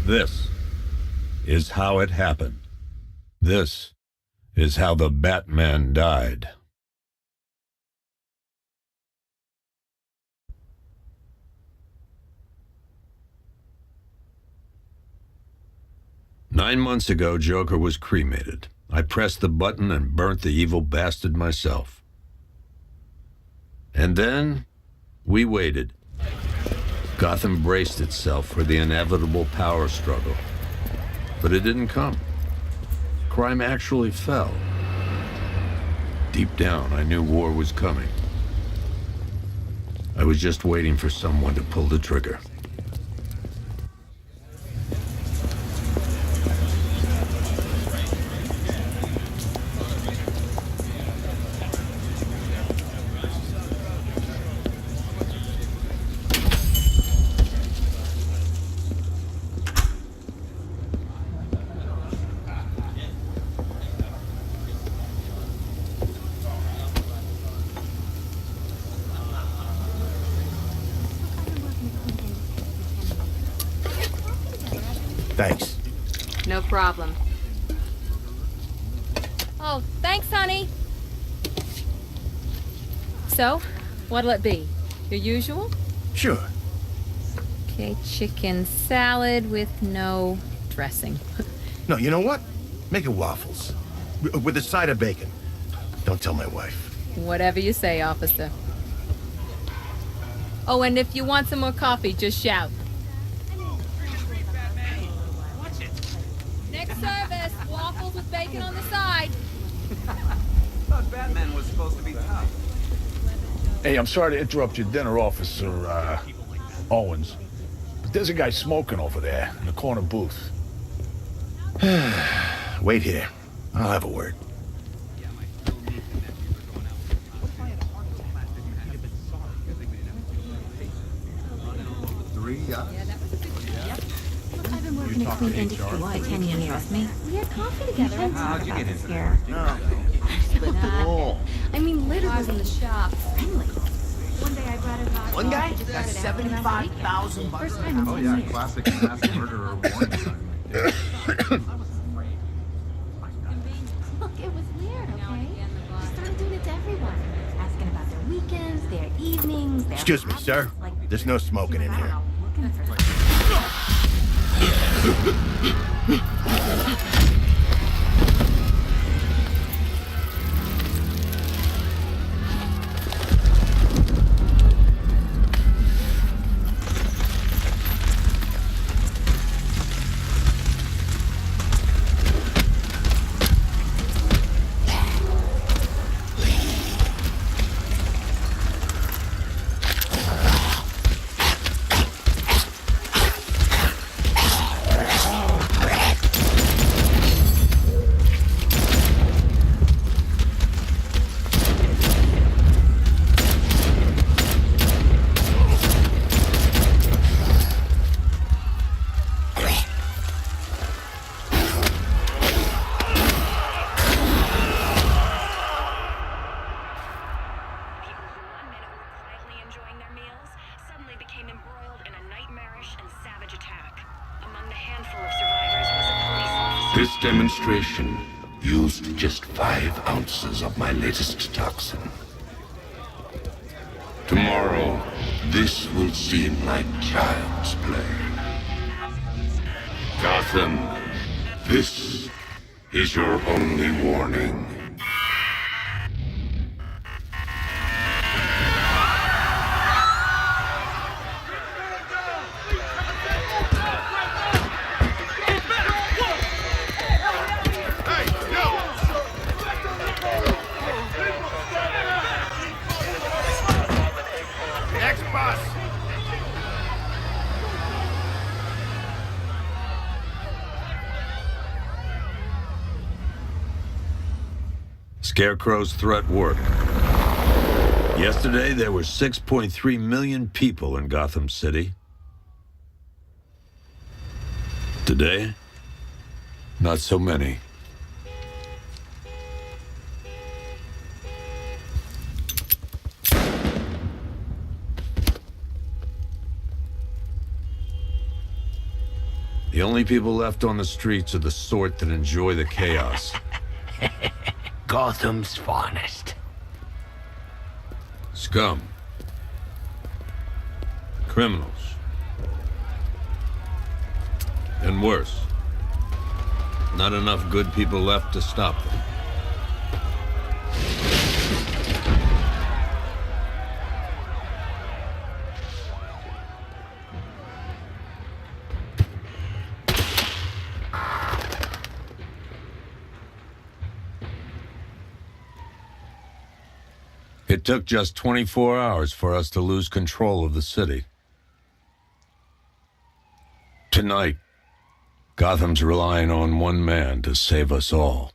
This is how it happened. This is how the Batman died. Nine months ago, Joker was cremated. I pressed the button and burnt the evil bastard myself. And then, we waited. Gotham braced itself for the inevitable power struggle. But it didn't come. Crime actually fell. Deep down, I knew war was coming. I was just waiting for someone to pull the trigger. Thanks. No problem. Oh, thanks, honey. So, what'll it be? Your usual? Sure. Okay, chicken salad with no dressing. No, you know what? Make it waffles. With a side of bacon. Don't tell my wife. Whatever you say, officer. Oh, and if you want some more coffee, just shout. Next service, waffles with bacon on the side. Thought Batman was supposed to be tough. Hey, I'm sorry to interrupt your dinner, Officer, Owens. But there's a guy smoking over there in the corner booth. Wait here. I'll have a word. I've been working at Clean Industry for 10 years. Trust me. We had coffee together and How'd you get into here. that? I mean, literally in the shop. friendly. One day I brought her coffee. One guy just got got it after about a week. $75,000. First time in 10 years. Classic mass murderer warning. Look, it was weird, okay? She started doing it to everyone. Asking about their weekends, their evenings, their Excuse me, hobbies, sir. like, There's no smoking in here. looking for This demonstration used just 5 ounces of my latest toxin. Tomorrow, this will seem like child's play. Gotham, this is your only warning. Scarecrow's threat worked. Yesterday, there were 6.3 million people in Gotham City. Today, not so many. The only people left on the streets are the sort that enjoy the chaos. Gotham's finest. Scum. Criminals. And worse. Not enough good people left to stop them. It took just 24 hours for us to lose control of the city. Tonight, Gotham's relying on one man to save us all.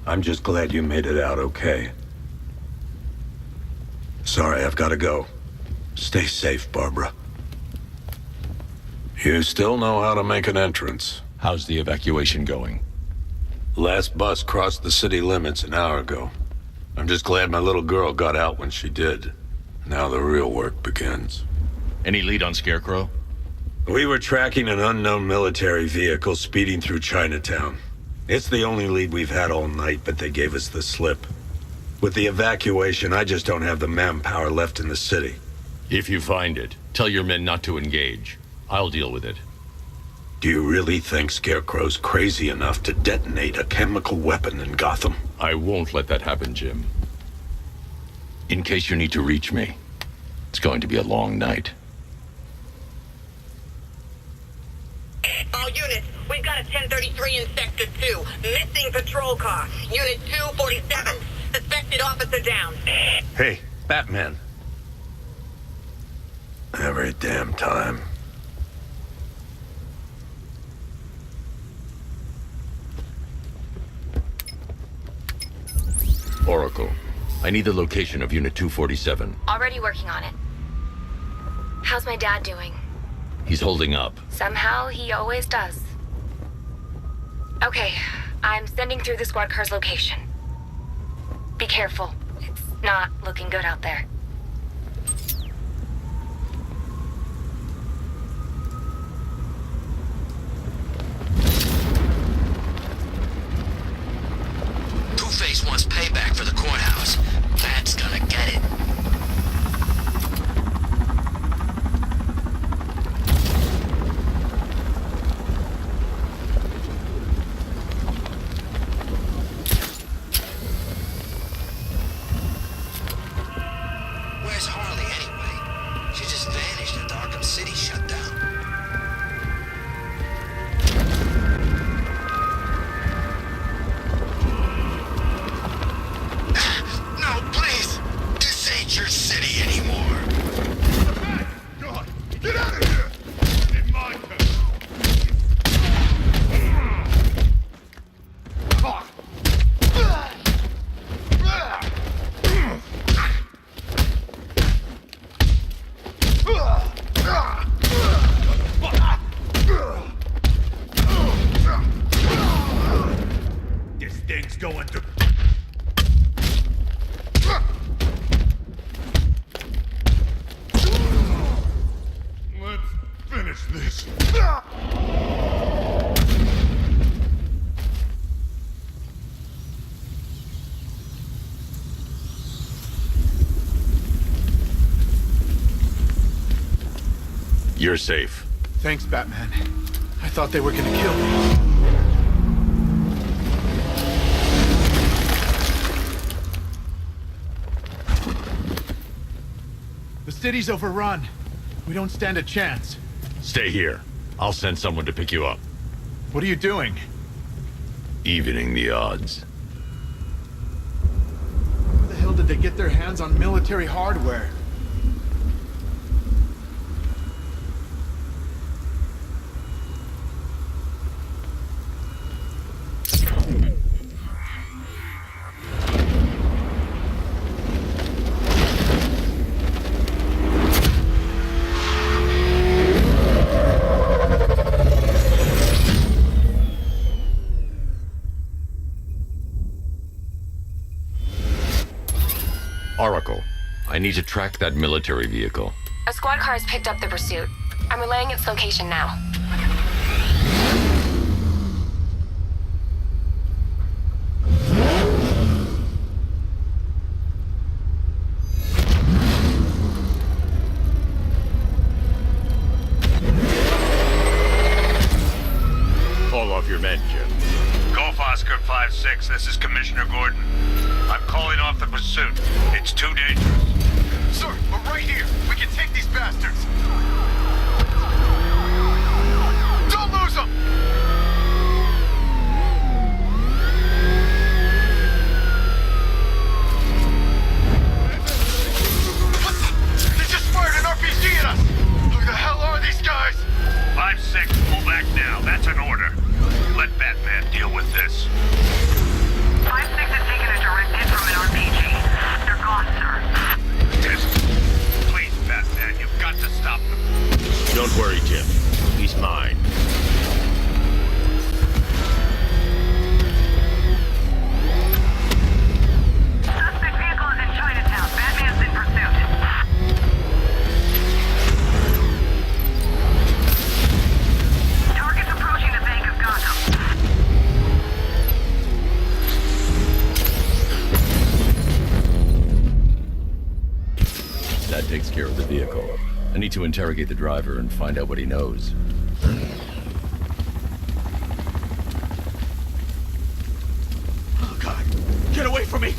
I'm just glad you made it out okay. Sorry, I've got to go. Stay safe, Barbara. You still know how to make an entrance. How's the evacuation going? Last bus crossed the city limits an hour ago. I'm just glad my little girl got out when she did. Now the real work begins. Any lead on Scarecrow? We were tracking an unknown military vehicle speeding through Chinatown. It's the only lead we've had all night, but they gave us the slip. With the evacuation, I just don't have the manpower left in the city. If you find it, tell your men not to engage. I'll deal with it. Do you really think Scarecrow's crazy enough to detonate a chemical weapon in Gotham? I won't let that happen, Jim. In case you need to reach me, it's going to be a long night. All units, we've got a 1033 in Sector 2. Missing patrol car. Unit 247. Suspected officer down. Hey, Batman. Every damn time. Oracle, I need the location of Unit 247. Already working on it. How's my dad doing? He's holding up. Somehow he always does. Okay, I'm sending through the squad car's location. Be careful. It's not looking good out there. Two-Face wants payback for the courthouse. That's gonna get it. Where's Harley anyway? She just vanished after Arkham City shut down. No, please! This ain't your city anymore. God, get out of here! It's my turn. This thing's going to... You're safe. Thanks, Batman. I thought they were gonna kill me. The city's overrun. We don't stand a chance. Stay here. I'll send someone to pick you up. What are you doing? Evening the odds. Where the hell did they get their hands on military hardware? Oracle, I need to track that military vehicle. A squad car has picked up the pursuit. I'm relaying its location now. Call off your men, Jim. Golf Oscar 5-6, this is Commissioner Gordon. I'm calling off the pursuit. It's too dangerous. Sir, we're right here. We can take these bastards. Don't lose them! What the? They just fired an RPG at us! Who the hell are these guys? 5-6, pull back now. That's an order. Let Batman deal with this. 5-6 has taken a direct hit from an RPG. They're gone, sir. Please, Batman, you've got to stop them. Don't worry, Jim. He's mine. Suspect vehicle is in Chinatown. Batman's in pursuit. Target's approaching the Bank of Gotham. That takes care of the vehicle. I need to interrogate the driver and find out what he knows. Oh, God. Get away from me!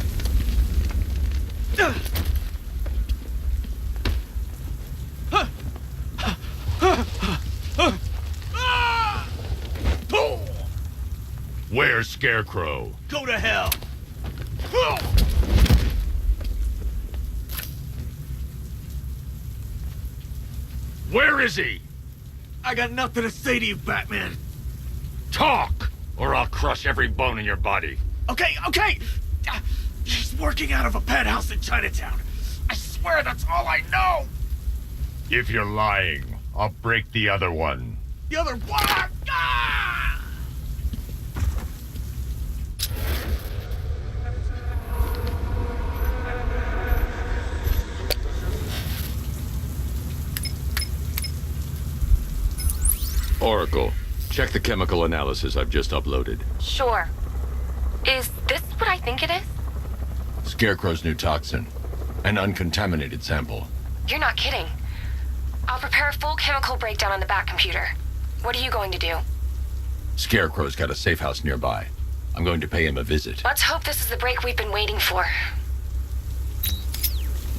Where's Scarecrow? Go to hell! Where is he? I got nothing to say to you, Batman. Talk, or I'll crush every bone in your body. Okay. He's working out of a penthouse in Chinatown. I swear that's all I know. If you're lying, I'll break the other one. The other one. Ah! Oracle, check the chemical analysis I've just uploaded. Sure. Is this what I think it is? Scarecrow's new toxin. An uncontaminated sample. You're not kidding. I'll prepare a full chemical breakdown on the back computer. What are you going to do? Scarecrow's got a safe house nearby. I'm going to pay him a visit. Let's hope this is the break we've been waiting for.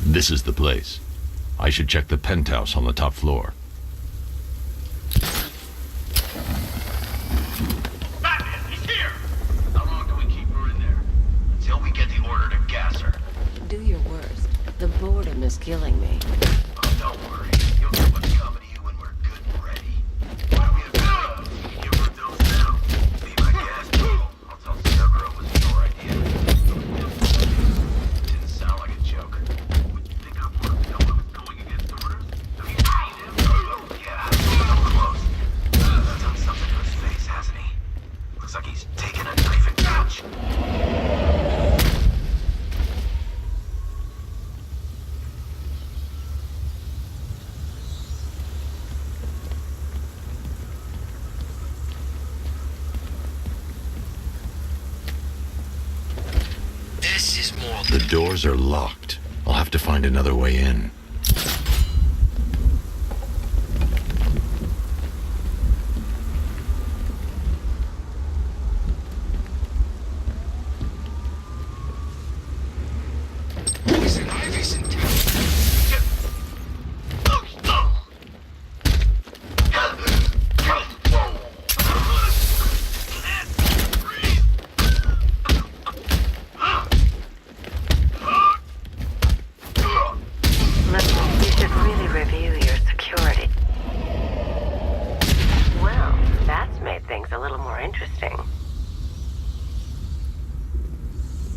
This is the place. I should check the penthouse on the top floor. Batman, he's here! How long do we keep her in there? Until we get the order to gas her. Do your worst. The boredom is killing me. Oh, don't worry. You'll get what's coming to you when we're good and ready. What do we have to do? Give her those now. Be my gas people. I'll tell Scarecrow it was your idea. Didn't sound like a joke. Would you think I want to know I was going against orders? Have you seen him? Yeah, so close. That's done something to his face, hasn't he? Looks like he's taken a knife and couch. This is more The doors are locked. I'll have to find another way in.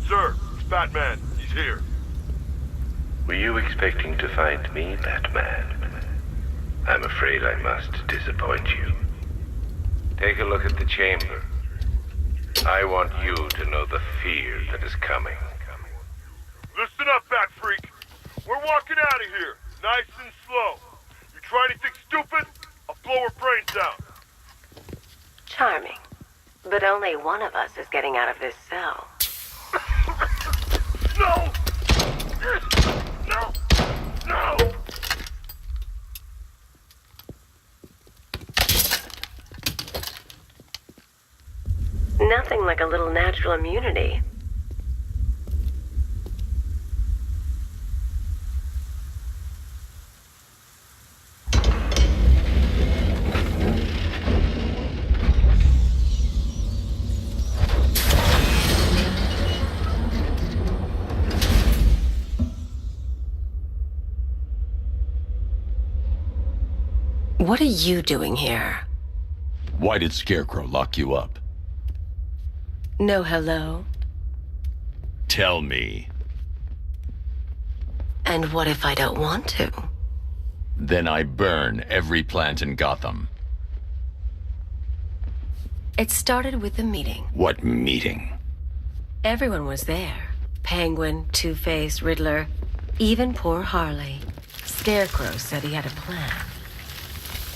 Sir, it's Batman. He's here. Were you expecting to find me, Batman? I'm afraid I must disappoint you. Take a look at the chamber. I want you to know the fear that is coming. Listen up, Bat Freak. We're walking out of here, nice and slow. You try anything stupid, I'll blow her brains out. Charming. But only one of us is getting out of this cell. No! No! No! Nothing like a little natural immunity. What are you doing here? Why did Scarecrow lock you up? No hello? Tell me. And what if I don't want to? Then I burn every plant in Gotham. It started with a meeting. What meeting? Everyone was there. Penguin, Two-Face, Riddler, even poor Harley. Scarecrow said he had a plan.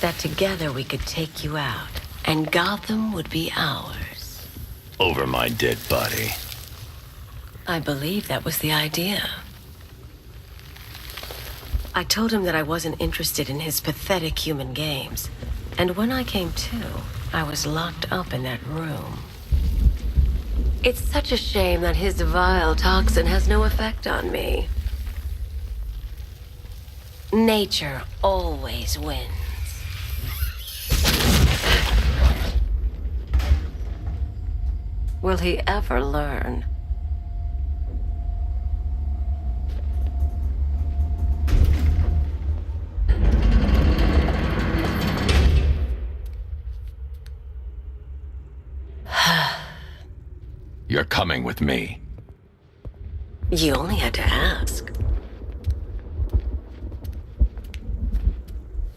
That together we could take you out, and Gotham would be ours. Over my dead body. I believe that was the idea. I told him that I wasn't interested in his pathetic human games. And when I came to, I was locked up in that room. It's such a shame that his vile toxin has no effect on me. Nature always wins. Will he ever learn? You're coming with me. You only had to ask.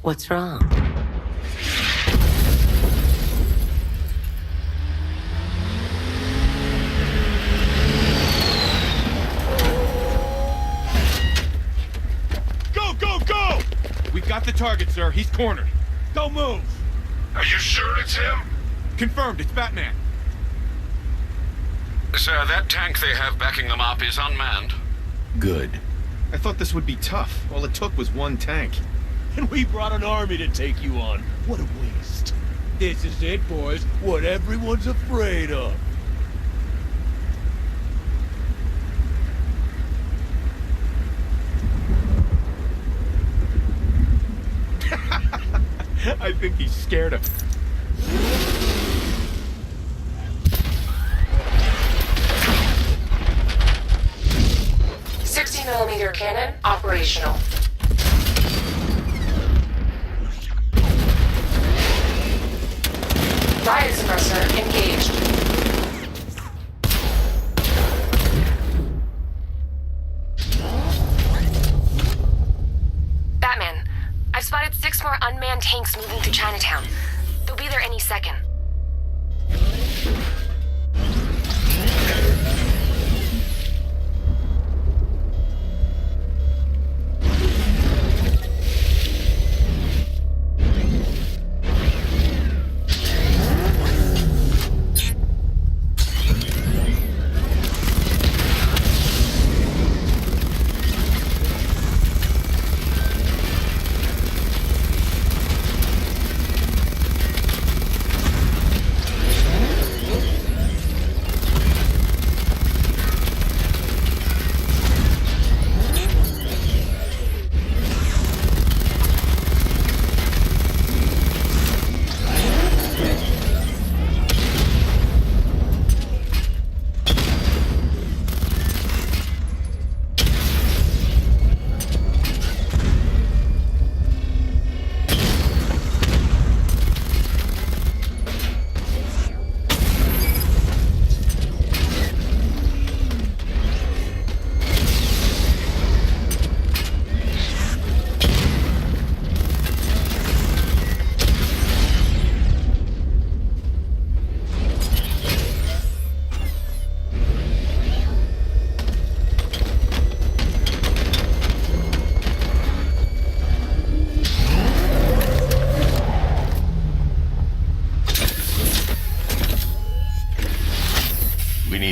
What's wrong? Go! We've got the target, sir. He's cornered. Don't move! Are you sure it's him? Confirmed, it's Batman. Sir, that tank they have backing them up is unmanned. Good. I thought this would be tough. All it took was one tank. And we brought an army to take you on. What a waste. This is it, boys. What everyone's afraid of. I think he's scared of... 60mm cannon operational. Riot suppressor engaged. Batman, I've spotted 6 more unmanned tanks moving through Chinatown. They'll be there any second.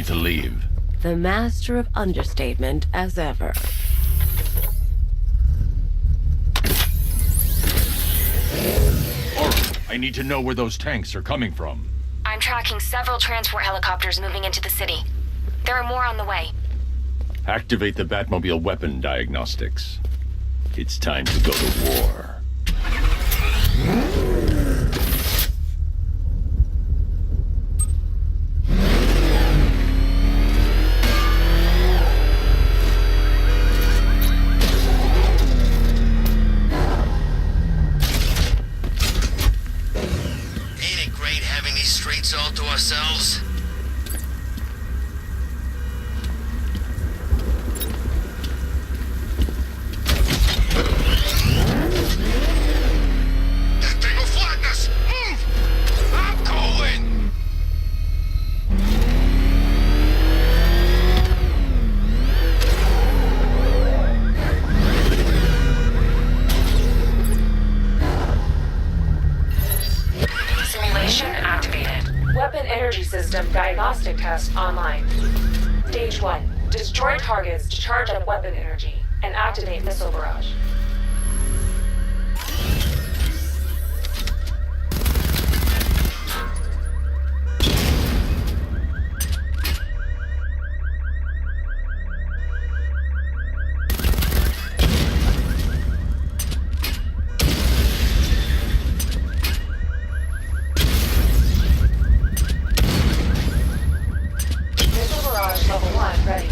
me to leave. The master of understatement as ever. I need to know where those tanks are coming from. I'm tracking several transport helicopters moving into the city. There are more on the way. Activate the Batmobile weapon diagnostics. It's time to go to war. Ain't it great having these streets all to ourselves? That thing will flatten us! Move! I'm going! Simulation activated. Weapon energy system diagnostic test online. Stage 1. Destroy targets to charge up weapon energy and activate missile barrage. Missile barrage level 1 ready.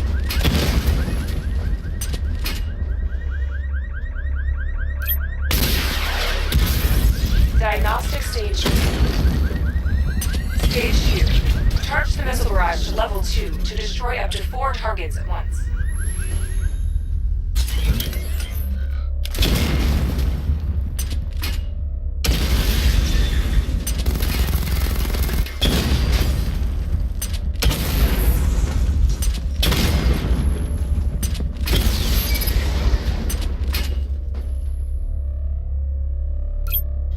Diagnostic stage. Stage 2. Charge the missile barrage to level 2 to destroy up to 4 targets at once.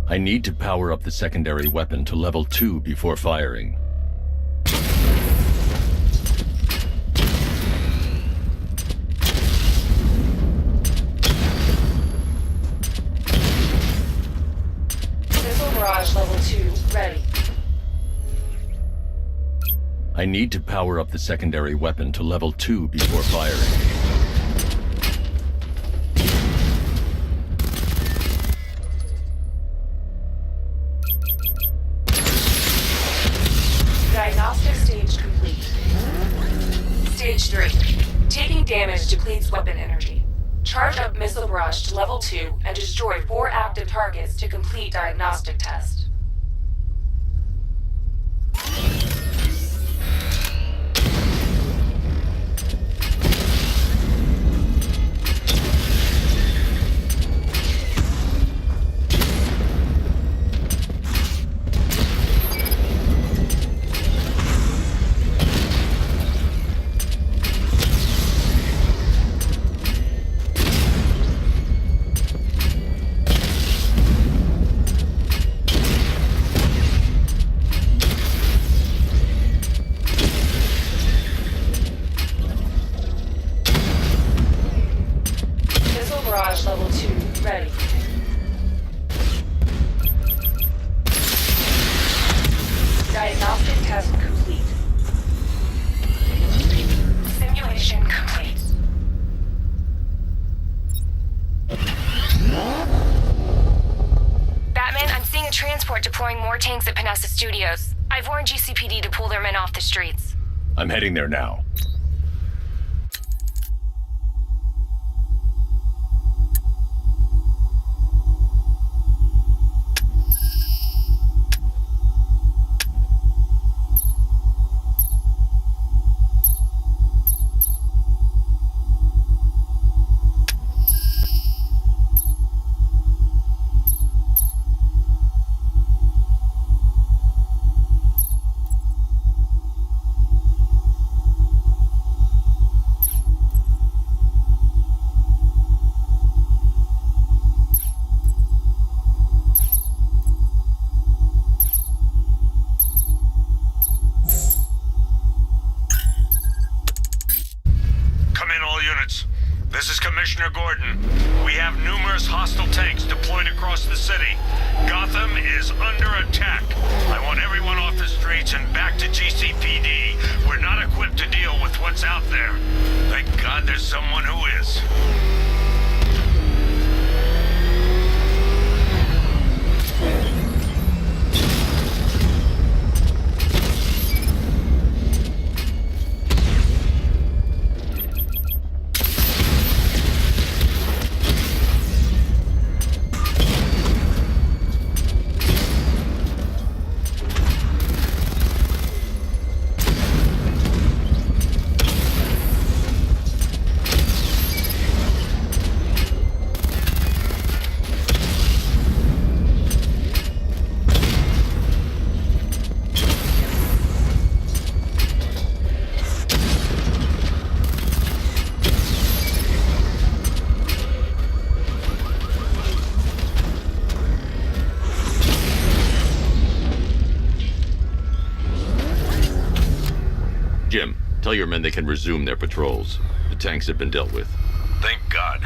I need to power up the secondary weapon to level 2 before firing. Missile barrage level 2 ready. I need to power up the secondary weapon to level 2 before firing. Diagnostic stage complete. Stage 3. Taking damage depletes weapon energy. Charge up missile barrage to level 2 and destroy 4 active targets to complete diagnostic test. Missile barrage level 2 ready. Diagnostic test complete. Simulation complete. Batman, I'm seeing a transport deploying more tanks at Panessa Studios. I've warned GCPD to pull their men off the streets. I'm heading there now. units. This is Commissioner Gordon. We have numerous hostile tanks deployed across the city. Gotham is under attack. I want everyone off the streets and back to GCPD. We're not equipped to deal with what's out there. Thank God there's someone who is. Jim, tell your men they can resume their patrols. The tanks have been dealt with. Thank God.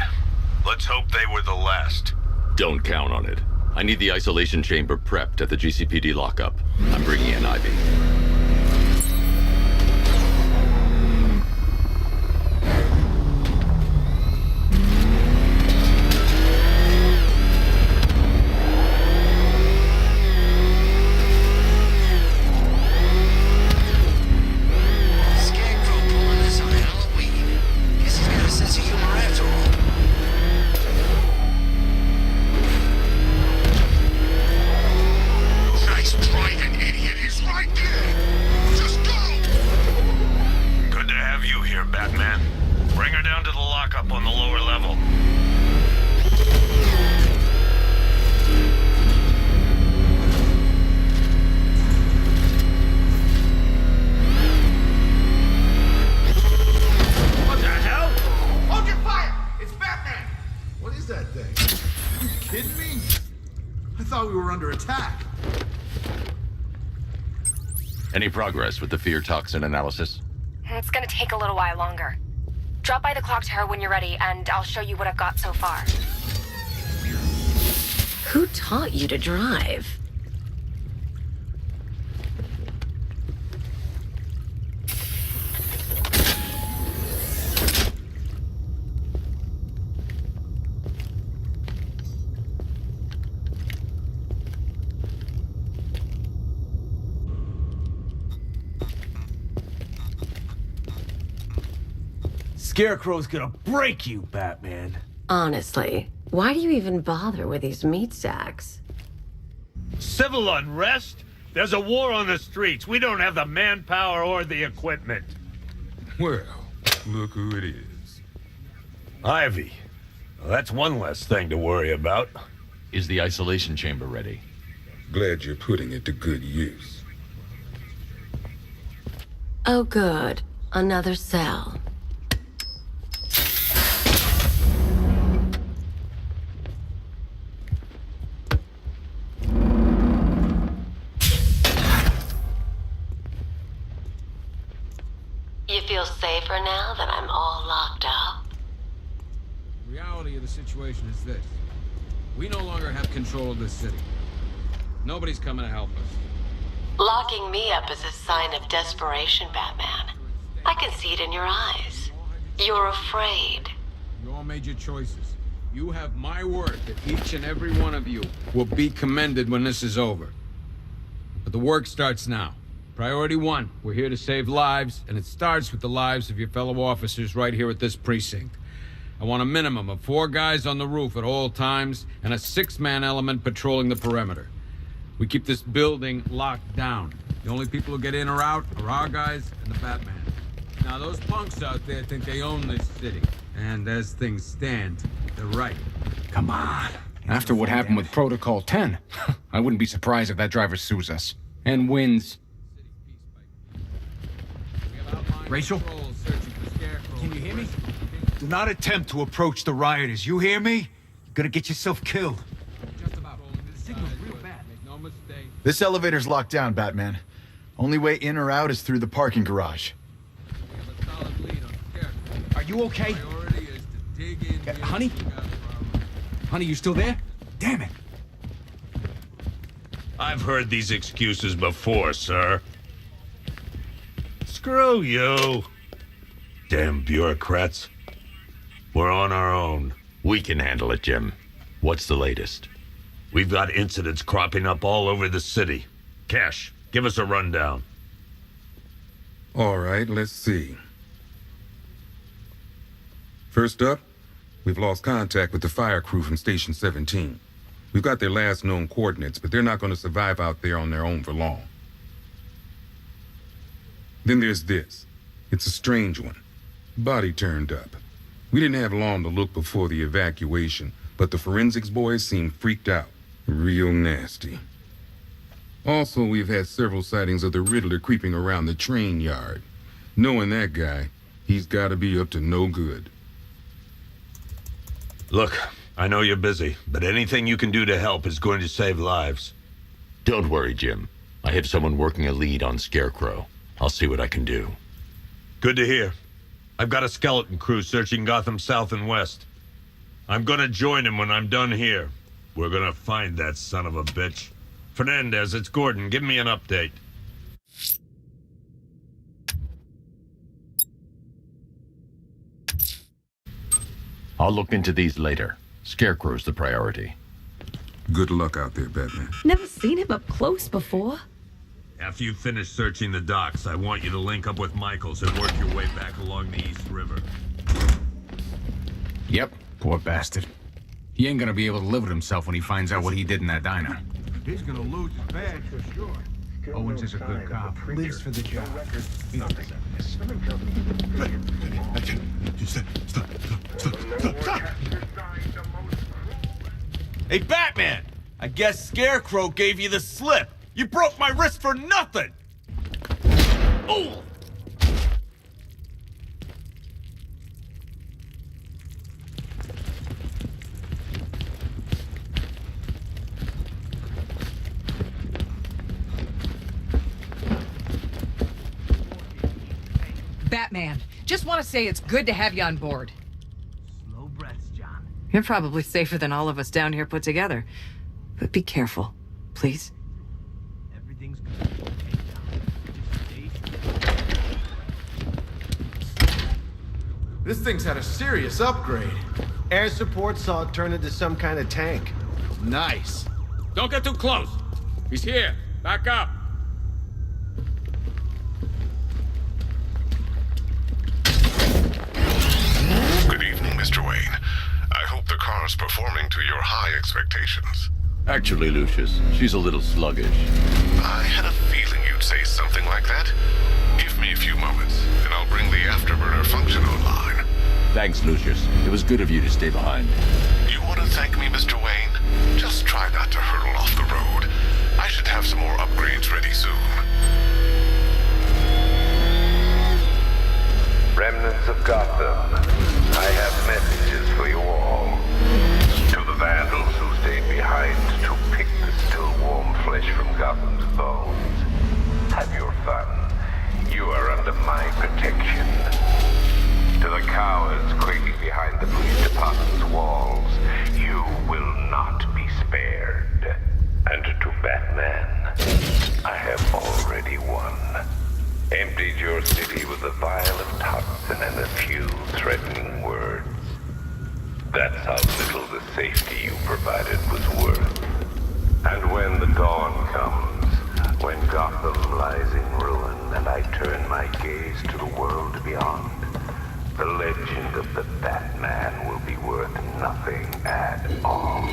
Let's hope they were the last. Don't count on it. I need the isolation chamber prepped at the GCPD lockup. I'm bringing in Ivy. Any progress with the fear toxin analysis? It's gonna take a little while longer. Drop by the clock tower when you're ready, and I'll show you what I've got so far. Who taught you to drive? Scarecrow's gonna break you, Batman. Honestly, why do you even bother with these meat sacks? Civil unrest? There's a war on the streets. We don't have the manpower or the equipment. Well, look who it is. Ivy. Well, that's one less thing to worry about. Is the isolation chamber ready? Glad you're putting it to good use. Oh, good. Another cell. You feel safer now that I'm all locked up? The reality of the situation is this. We no longer have control of this city. Nobody's coming to help us. Locking me up is a sign of desperation, Batman. I can see it in your eyes. You're afraid. You all made your choices. You have my word that each and every one of you will be commended when this is over. But the work starts now. Priority one, we're here to save lives, and it starts with the lives of your fellow officers right here at this precinct. I want a minimum of 4 guys on the roof at all times, and a 6-man element patrolling the perimeter. We keep this building locked down. The only people who get in or out are our guys and the Batman. Now, those punks out there think they own this city, and as things stand, they're right. Come on. After what happened with Protocol 10, I wouldn't be surprised if that driver sues us. And wins. Rachel? Can you hear me? Do not attempt to approach the rioters. You hear me? You're gonna get yourself killed. This elevator's locked down, Batman. Only way in or out is through the parking garage. Are you okay? Honey? Honey, you still there? Damn it. I've heard these excuses before, sir. Screw you. Damn bureaucrats. We're on our own. We can handle it, Jim. What's the latest? We've got incidents cropping up all over the city. Cash, give us a rundown. All right, let's see. First up, we've lost contact with the fire crew from Station 17. We've got their last known coordinates, but they're not going to survive out there on their own for long. Then there's this. It's a strange one. Body turned up. We didn't have long to look before the evacuation, but the forensics boys seemed freaked out. Real nasty. Also, we've had several sightings of the Riddler creeping around the train yard. Knowing that guy, he's got to be up to no good. Look, I know you're busy, but anything you can do to help is going to save lives. Don't worry, Jim. I have someone working a lead on Scarecrow. I'll see what I can do. Good to hear. I've got a skeleton crew searching Gotham South and West. I'm gonna join him when I'm done here. We're gonna find that son of a bitch. Fernandez, it's Gordon. Give me an update. I'll look into these later. Scarecrow's the priority. Good luck out there, Batman. Never seen him up close before. After you finish searching the docks, I want you to link up with Michaels and work your way back along the East River. Yep, poor bastard. He ain't gonna be able to live with himself when he finds out what he did in that diner. He's gonna lose his badge for sure. Owens is a good cop. Lives for the job. He don't deserve this. Stop! Hey, Batman! I guess Scarecrow gave you the slip. You broke my wrist for nothing! Oh! Batman, just want to say it's good to have you on board. Slow breaths, John. You're probably safer than all of us down here put together. But be careful, please. Everything's good. This thing's had a serious upgrade. Air support saw it turn into some kind of tank. Nice. Don't get too close. He's here. Back up. Good evening, Mr. Wayne. I hope the car's performing to your high expectations. Actually, Lucius, she's a little sluggish. I had a feeling you'd say something like that. Give me a few moments, and I'll bring the afterburner function online. Thanks, Lucius. It was good of you to stay behind. You want to thank me, Mr. Wayne? Just try not to hurtle off the road. I should have some more upgrades ready soon. Remnants of Gotham, I have messages for you all. To the vandals who stayed behind to pick the still warm flesh from Gotham's bones. Have your fun. You are under my protection. To the cowards quaking behind the police department's walls, you will not be spared. And to Batman, I have already won. Emptied your city with a vial of toxin and a few threatening words. That's how little the safety you provided was worth. And when the dawn comes, when Gotham lies in ruin and I turn my gaze to the world beyond, the legend of the Batman will be worth nothing at all.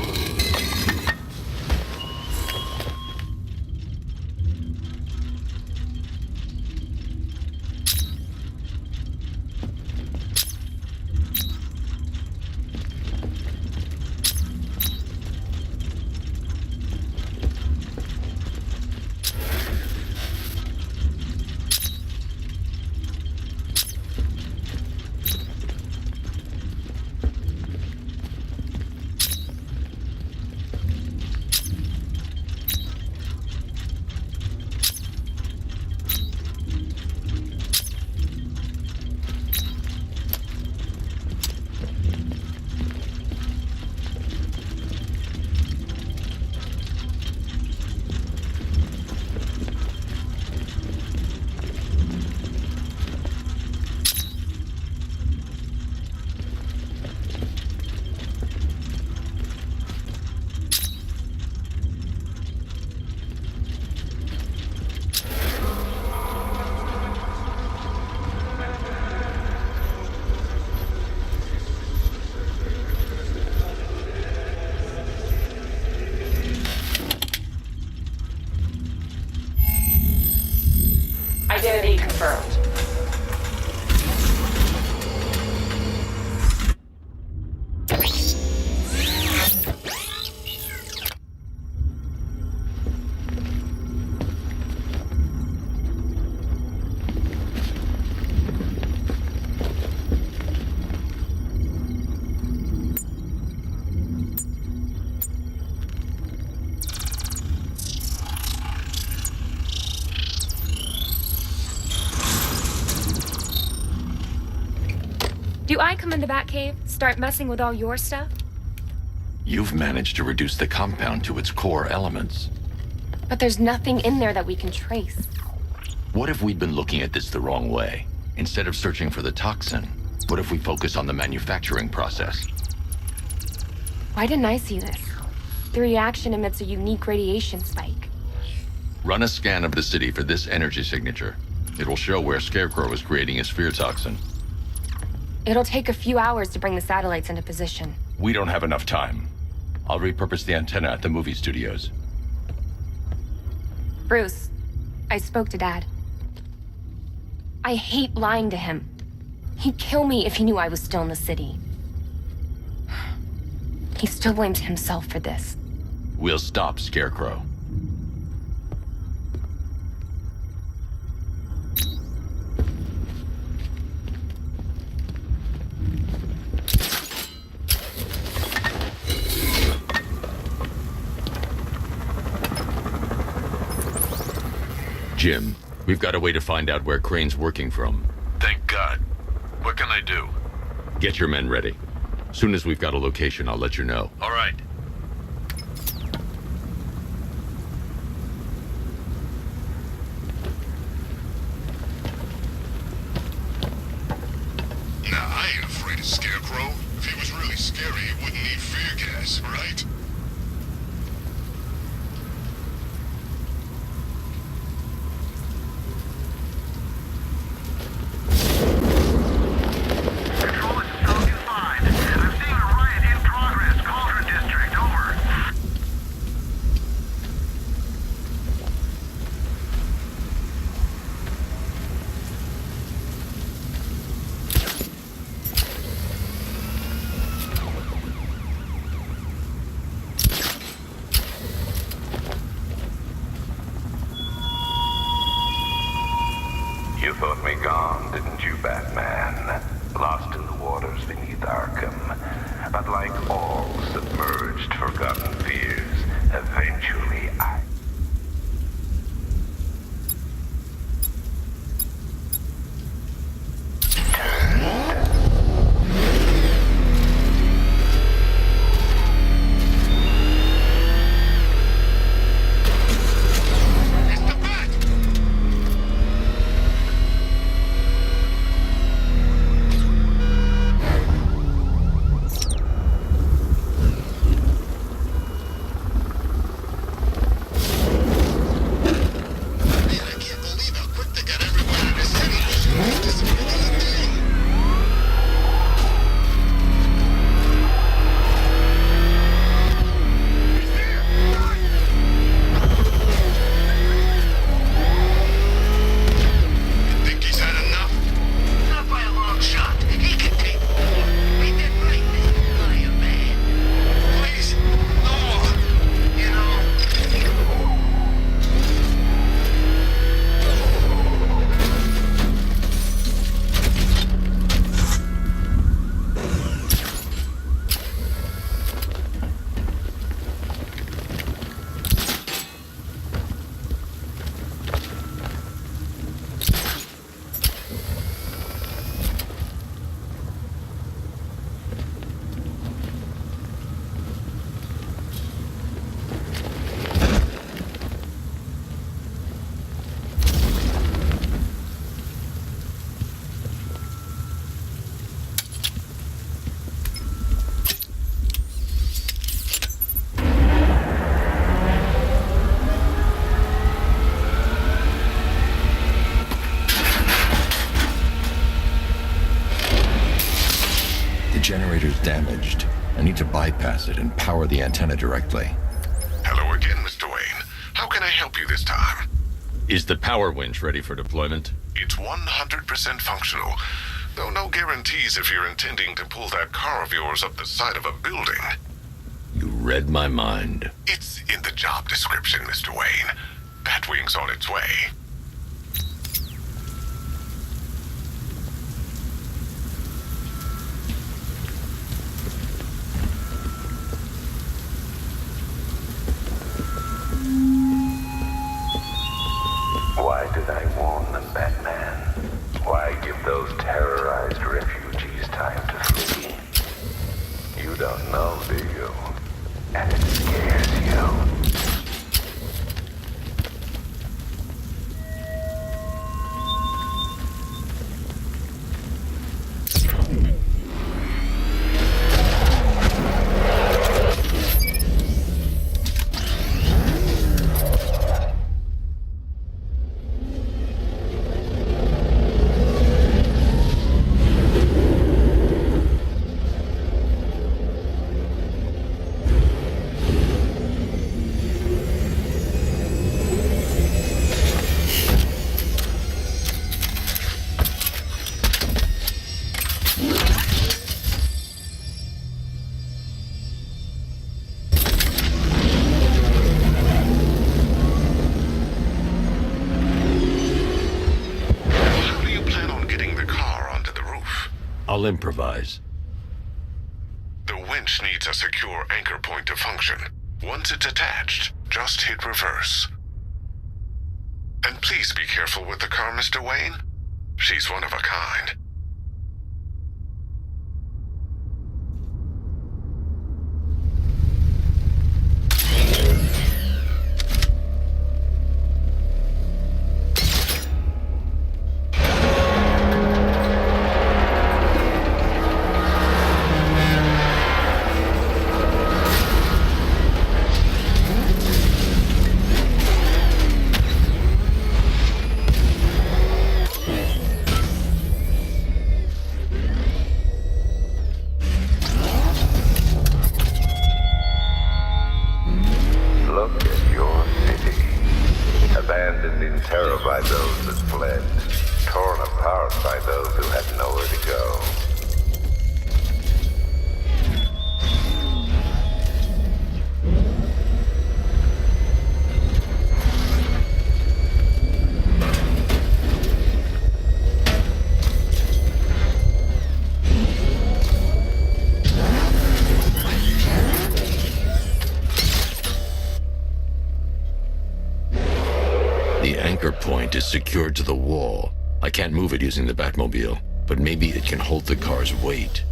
Do I come in the Batcave, start messing with all your stuff? You've managed to reduce the compound to its core elements. But there's nothing in there that we can trace. What if we'd been looking at this the wrong way? Instead of searching for the toxin, what if we focus on the manufacturing process? Why didn't I see this? The reaction emits a unique radiation spike. Run a scan of the city for this energy signature. It will show where Scarecrow is creating his fear toxin. It'll take a few hours to bring the satellites into position. We don't have enough time. I'll repurpose the antenna at the movie studios. Bruce, I spoke to Dad. I hate lying to him. He'd kill me if he knew I was still in the city. He still blames himself for this. We'll stop Scarecrow. Jim, we've got a way to find out where Crane's working from. Thank God. What can I do? Get your men ready. Soon as we've got a location, I'll let you know. All right. Nah, I ain't afraid of Scarecrow. If he was really scary, he wouldn't need fear gas, right? You thought me gone, didn't you, Batman? Lost in the waters beneath Arkham. But like all submerged, forgotten fears, eventually I... Generator's damaged. I need to bypass it and power the antenna directly. Hello again, Mr. Wayne. How can I help you this time? Is the power winch ready for deployment? It's 100% functional, though no guarantees if you're intending to pull that car of yours up the side of a building. You read my mind. It's in the job description, Mr. Wayne. Batwing's on its way. Why did I warn them, Batman? Why give those terrorized refugees time to flee. You don't know, do you? And it scares you. I'll improvise. The winch needs a secure anchor point to function. Once it's attached, just hit reverse. And please be careful with the car, Mr. Wayne. She's one of a kind. Is secured to the wall. I can't move it using the Batmobile, but maybe it can hold the car's weight.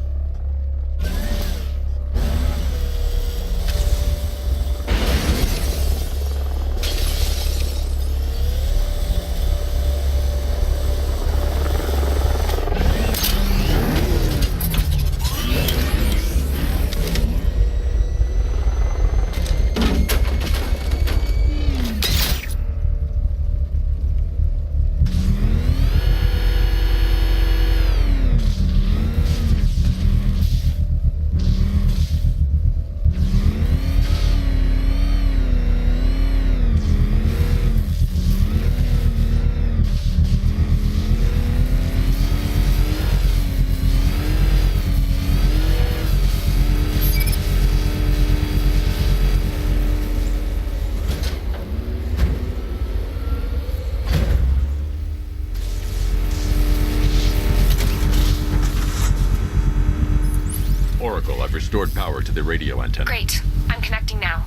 Restored power to the radio antenna. Great. I'm connecting now.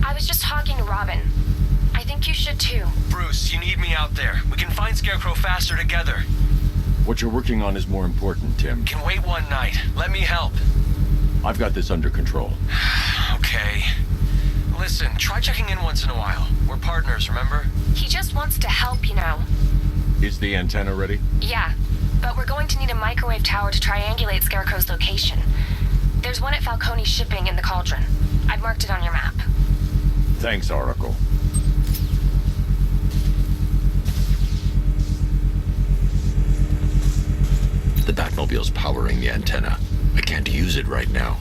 I was just talking to Robin. I think you should too. Bruce, you need me out there. We can find Scarecrow faster together. What you're working on is more important, Tim. Can wait one night. Let me help. I've got this under control. Okay. Listen, try checking in once in a while. We're partners, remember? He just wants to help, you know. Is the antenna ready? Yeah, but we're going to need a microwave tower to triangulate Scarecrow's location. There's one at Falcone Shipping in the Cauldron. I've marked it on your map. Thanks, Oracle. The Batmobile's powering the antenna. I can't use it right now.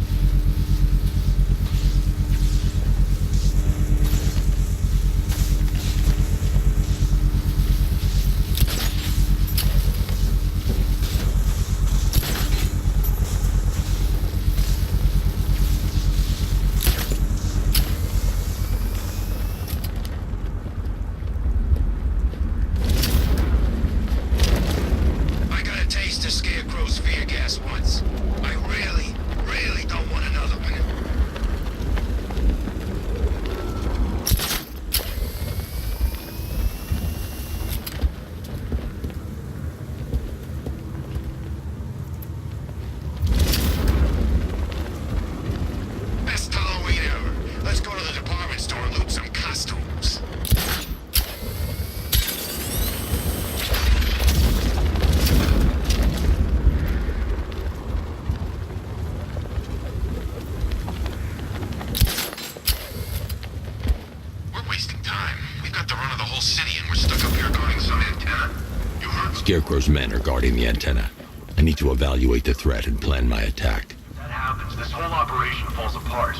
Scarecrow's men are guarding the antenna. I need to evaluate the threat and plan my attack. That happens, this whole operation falls apart.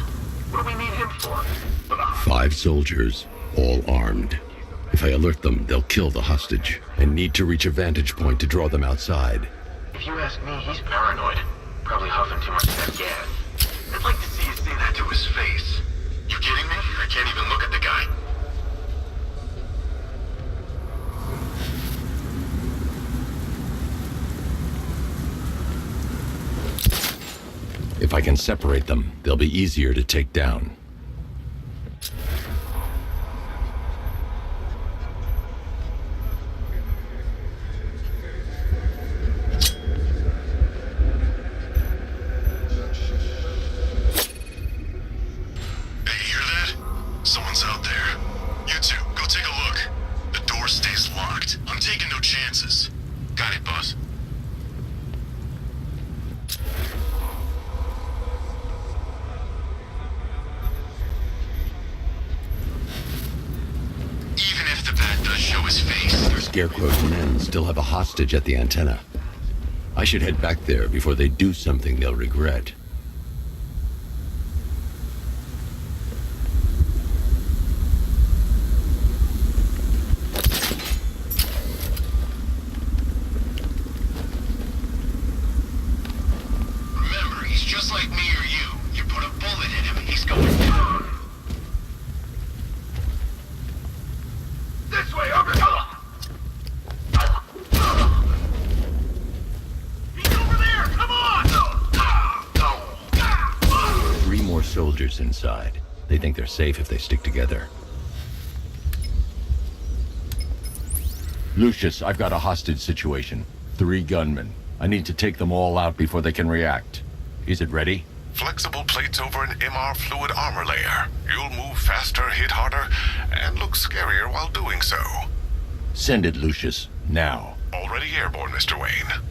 What do we need him for? 5 soldiers, all armed. If I alert them, they'll kill the hostage. I need to reach a vantage point to draw them outside. If you ask me, he's paranoid. Probably huffing too much of that gas. I'd like to see you say that to his face. You kidding me? I can't even look at the guy. If I can separate them, they'll be easier to take down. Scarecrow's men still have a hostage at the antenna. I should head back there before they do something they'll regret. Remember, he's just like me or you. You put a bullet in him, he's going down. This way, over! Soldiers inside. They think they're safe if they stick together. Lucius, I've got a hostage situation. 3 gunmen. I need to take them all out before they can react. Is it ready? Flexible plates over an MR fluid armor layer. You'll move faster, hit harder, and look scarier while doing so. Send it, Lucius. Now. Already airborne, Mr. Wayne.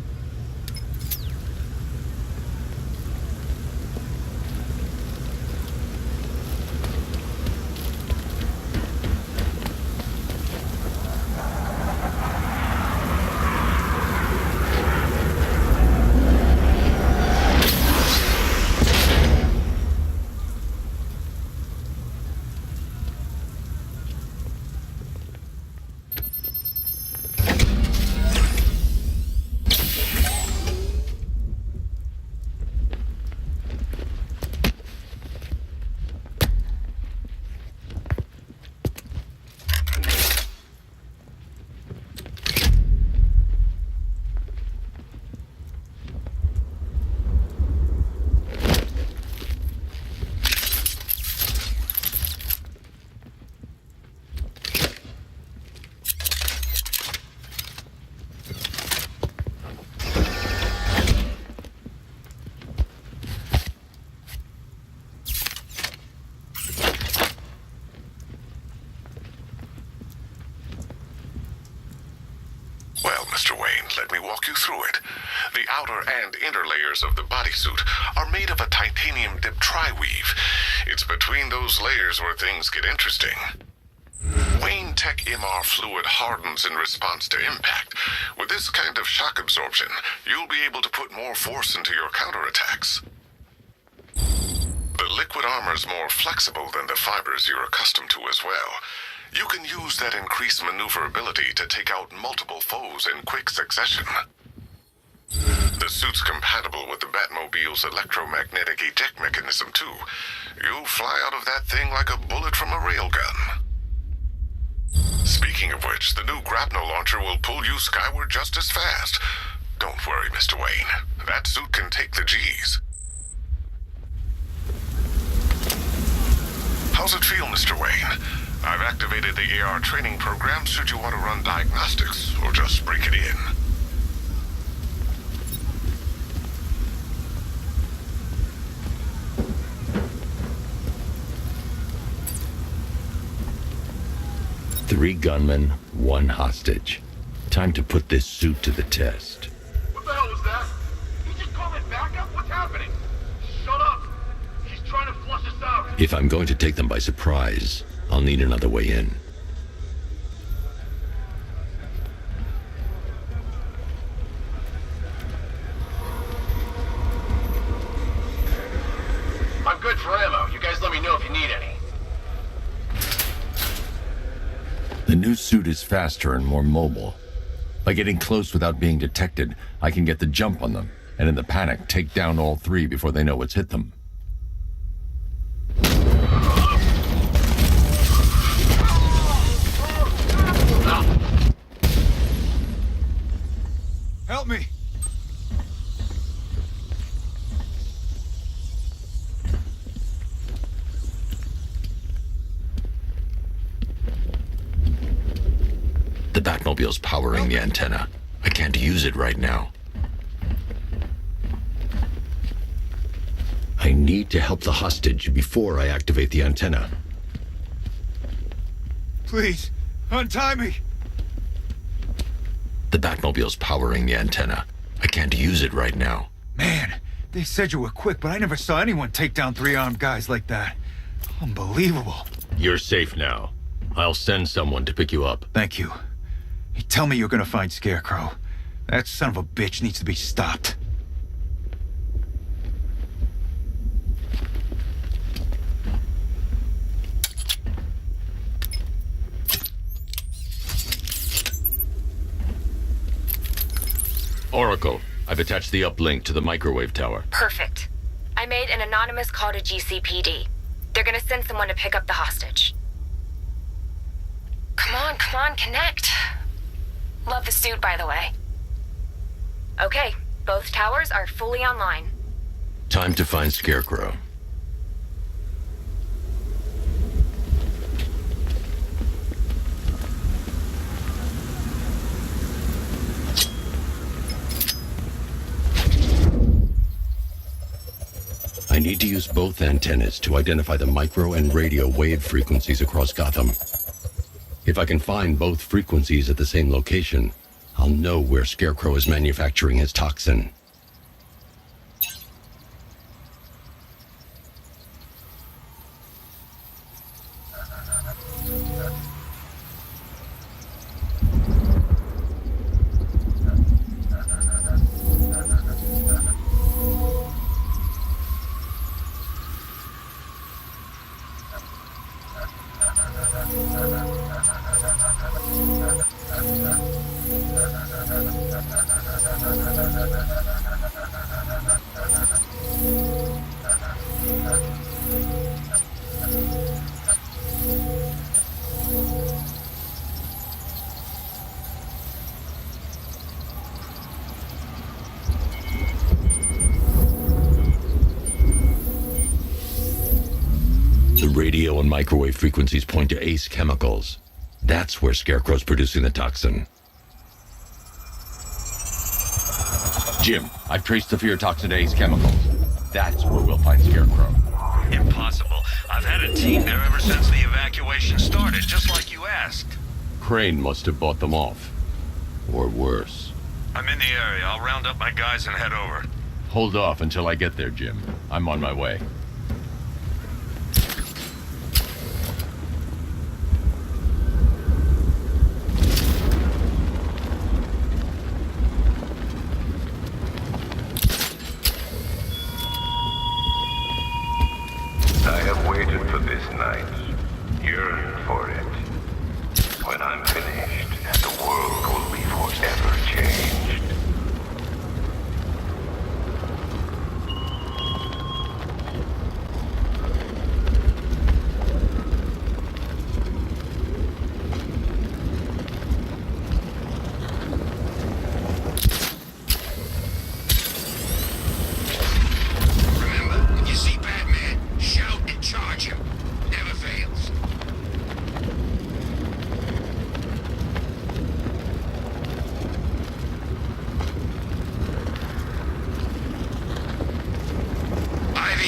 Let me walk you through it. The outer and inner layers of the bodysuit are made of a titanium-dipped tri-weave. It's between those layers where things get interesting. Wayne Tech MR fluid hardens in response to impact. With this kind of shock absorption, you'll be able to put more force into your counterattacks. The liquid armor's more flexible than the fibers you're accustomed to as well. You can use that increased maneuverability to take out multiple foes in quick succession. The suit's compatible with the Batmobile's electromagnetic eject mechanism, too. You'll fly out of that thing like a bullet from a railgun. Speaking of which, the new grapnel launcher will pull you skyward just as fast. Don't worry, Mr. Wayne. That suit can take the G's. How's it feel, Mr. Wayne? I've activated the AR training program should you want to run diagnostics, or just break it in. Three gunmen, 1 hostage. Time to put this suit to the test. What the hell was that? You just call it backup? What's happening? Shut up! He's trying to flush us out. If I'm going to take them by surprise, I'll need another way in. you need any. The new suit is faster and more mobile. By getting close without being detected, I can get the jump on them, and in the panic, take down all three before they know what's hit them. Help me! The Batmobile's powering the antenna. I can't use it right now. I need to help the hostage before I activate the antenna. Please, untie me! The Batmobile's powering the antenna. I can't use it right now. Man, they said you were quick, but I never saw anyone take down 3 armed guys like that. Unbelievable. You're safe now. I'll send someone to pick you up. Thank you. You tell me you're gonna find Scarecrow. That son of a bitch needs to be stopped. Oracle, I've attached the uplink to the microwave tower. Perfect. I made an anonymous call to GCPD. They're gonna send someone to pick up the hostage. Come on, connect. Love the suit, by the way. Okay, both towers are fully online. Time to find Scarecrow. I need to use both antennas to identify the micro and radio wave frequencies across Gotham. If I can find both frequencies at the same location, I'll know where Scarecrow is manufacturing his toxin. The radio and microwave frequencies point to ACE Chemicals. That's where Scarecrow's producing the toxin. Jim, I've traced the fear toxin to ACE Chemicals. That's where we'll find Scarecrow. Impossible. I've had a team there ever since the evacuation started, just like you asked. Crane must have bought them off. Or worse. I'm in the area. I'll round up my guys and head over. Hold off until I get there, Jim. I'm on my way. I have waited for this night, yearned for it. When I'm finished, the world will be forever changed.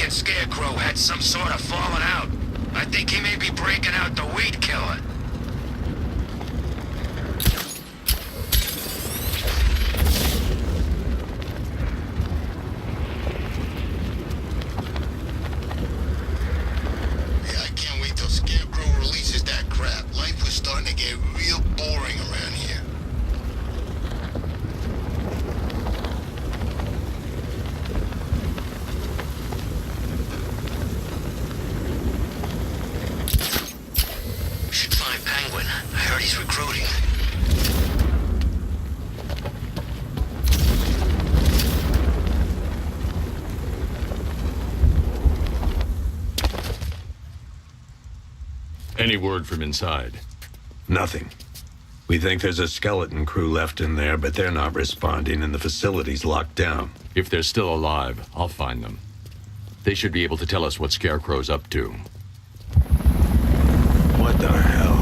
Scarecrow had some sort of falling out. I think he may be breaking out the weed killer. Yeah, I can't wait till Scarecrow releases that crap. Life was starting to get real boring around here. Any word from inside? Nothing. We think there's a skeleton crew left in there, but they're not responding and the facility's locked down. If they're still alive, I'll find them. They should be able to tell us what Scarecrow's up to. What the hell?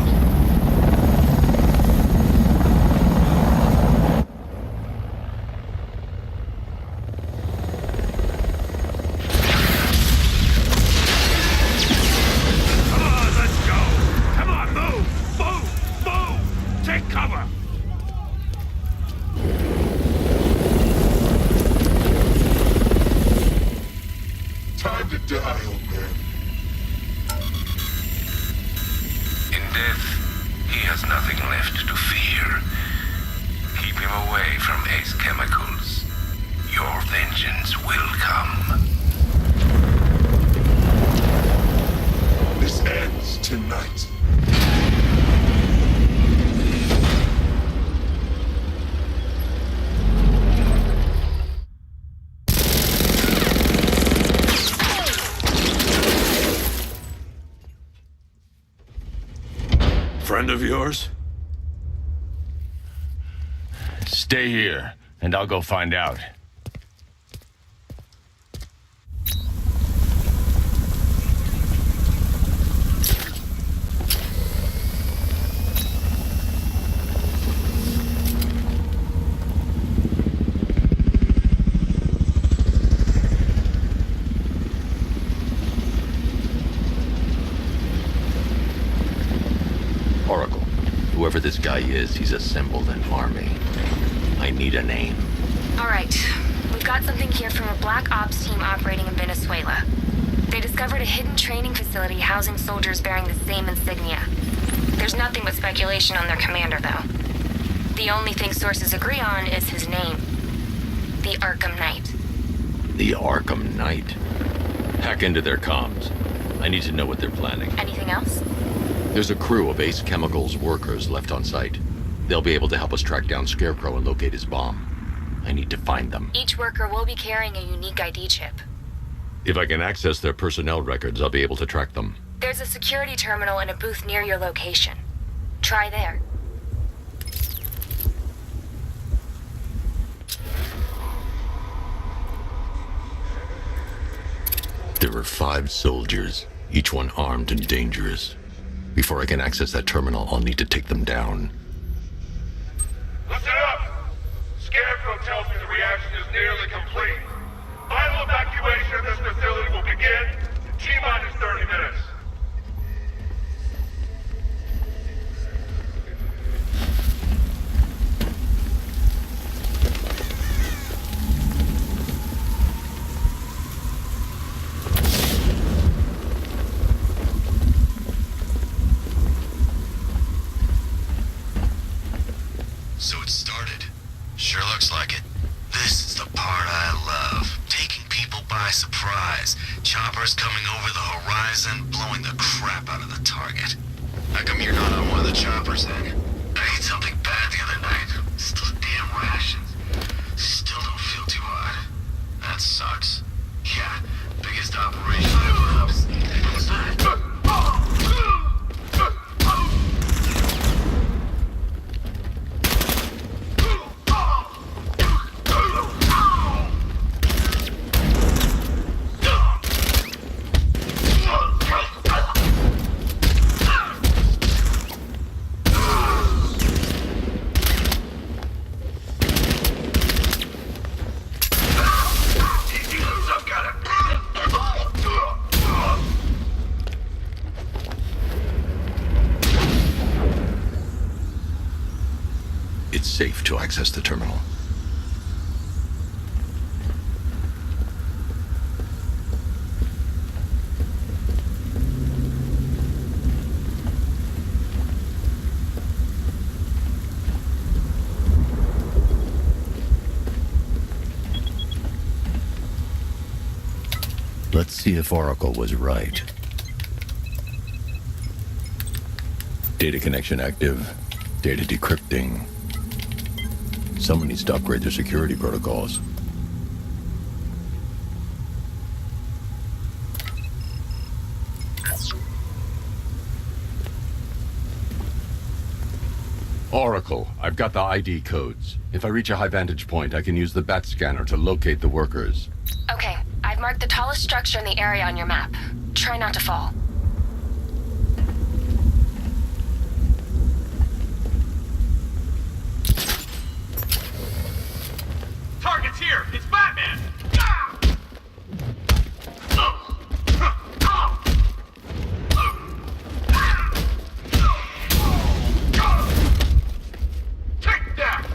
Friend of yours? Stay here, and I'll go find out. Whoever this guy is, he's assembled an army. I need a name. All right. We've got something here from a black ops team operating in Venezuela. They discovered a hidden training facility housing soldiers bearing the same insignia. There's nothing but speculation on their commander, though. The only thing sources agree on is his name. The Arkham Knight. The Arkham Knight? Hack into their comms. I need to know what they're planning. Anything else? There's a crew of Ace Chemicals workers left on site. They'll be able to help us track down Scarecrow and locate his bomb. I need to find them. Each worker will be carrying a unique ID chip. If I can access their personnel records, I'll be able to track them. There's a security terminal in a booth near your location. Try there. There were 5 soldiers, each one armed and dangerous. Before I can access that terminal, I'll need to take them down. Listen up! Scarecrow tells me the reaction is nearly complete. Final evacuation of this facility will begin in T-minus 30 minutes. So it started. Sure looks like it. This is the part I love. Taking people by surprise. Choppers coming over the horizon, blowing the crap out of the target. How come you're not on one of the choppers then? I ate something bad the other night. Still damn rations. Still don't feel too hot. That sucks. Yeah, biggest operation ever. What's that? Safe to access the terminal. Let's see if Oracle was right. Data connection active. Data decrypting. Someone needs to upgrade their security protocols. Oracle, I've got the ID codes. If I reach a high vantage point, I can use the bat scanner to locate the workers. Okay, I've marked the tallest structure in the area on your map. Try not to fall. Target's here! It's Batman! Take that!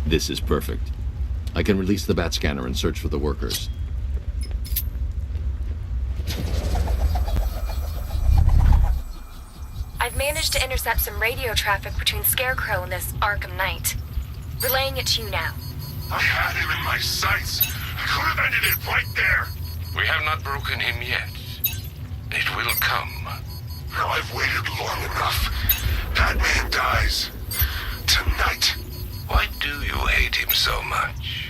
This is perfect. I can release the bat scanner and search for the workers. I've managed to intercept some radio traffic between Scarecrow and this Arkham Knight. Relaying it to you now. I had him in my sights. I could have ended it right there. We have not broken him yet. It will come. Now I've waited long enough. Batman dies. Tonight. Why do you hate him so much?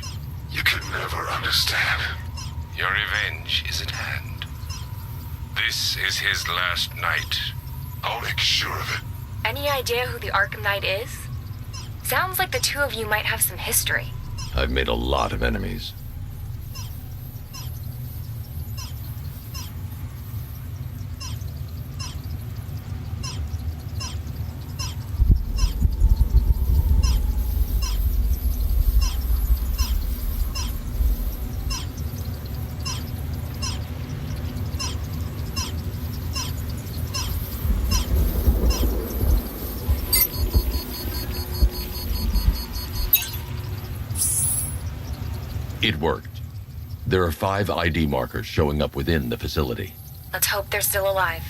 You can never understand. Your revenge is at hand. This is his last night. I'll make sure of it. Any idea who the Arkham Knight is? Sounds like the two of you might have some history. I've made a lot of enemies. It worked. There are 5 ID markers showing up within the facility. Let's hope they're still alive.